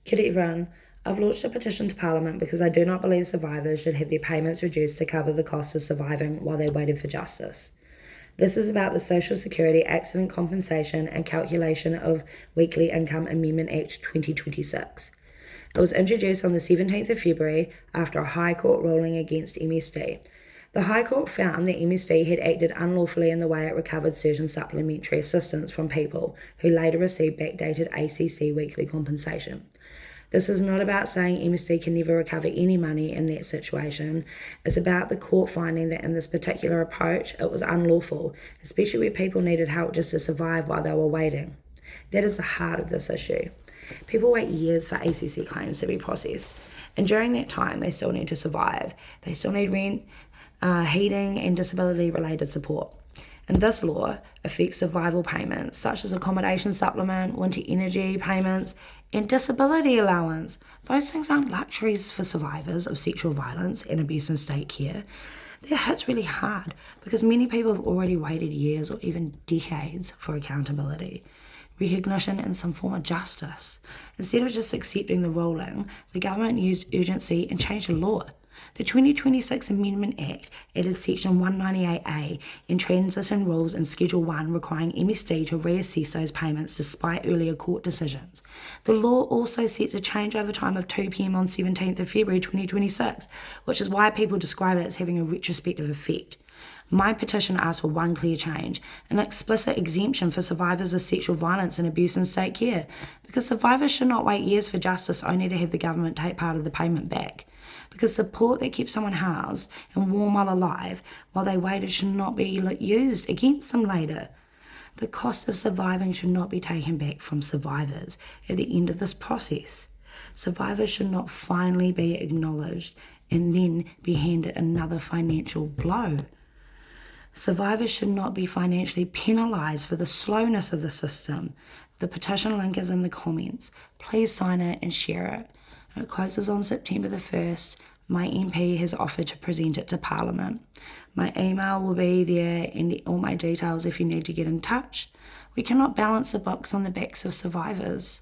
Kia ora everyone. I've launched a petition to Parliament because I do not believe survivors should have their payments reduced to cover the cost of surviving while they waited for justice. This is about the Social Security Accident Compensation and Calculation of Weekly Income Amendment Act 2026. It was introduced on the 17th of February after a High Court ruling against MSD. The High Court found that MSD had acted unlawfully in the way it recovered certain supplementary assistance from people who later received backdated ACC weekly compensation. This is not about saying MSD can never recover any money in that situation. It's about the court finding that in this particular approach, it was unlawful, especially where people needed help just to survive while they were waiting. That is the heart of this issue. People wait years for ACC claims to be processed, and during that time, they still need to survive. They still need rent, heating, and disability-related support. And this law affects survival payments such as accommodation supplement, winter energy payments, and disability allowance. Those things aren't luxuries for survivors of sexual violence and abuse in state care. That hits really hard because many people have already waited years or even decades for accountability, recognition, and some form of justice. Instead of just accepting the ruling, the government used urgency and changed the law. The 2026 Amendment Act added Section 198A and transition rules in Schedule 1 requiring MSD to reassess those payments despite earlier court decisions. The law also sets a changeover time of 2 p.m. on 17th of February 2026, which is why people describe it as having a retrospective effect. My petition asks for one clear change, an explicit exemption for survivors of sexual violence and abuse in state care, because survivors should not wait years for justice only to have the government take part of the payment back. Because support that keeps someone housed and warm while alive while they waited should not be used against them later. The cost of surviving should not be taken back from survivors at the end of this process. Survivors should not finally be acknowledged and then be handed another financial blow. Survivors should not be financially penalised for the slowness of the system. The petition link is in the comments. Please sign it and share it. It closes on September the 1st. My MP has offered to present it to Parliament. My email will be there and all my details if you need to get in touch. We cannot balance the books on the backs of survivors.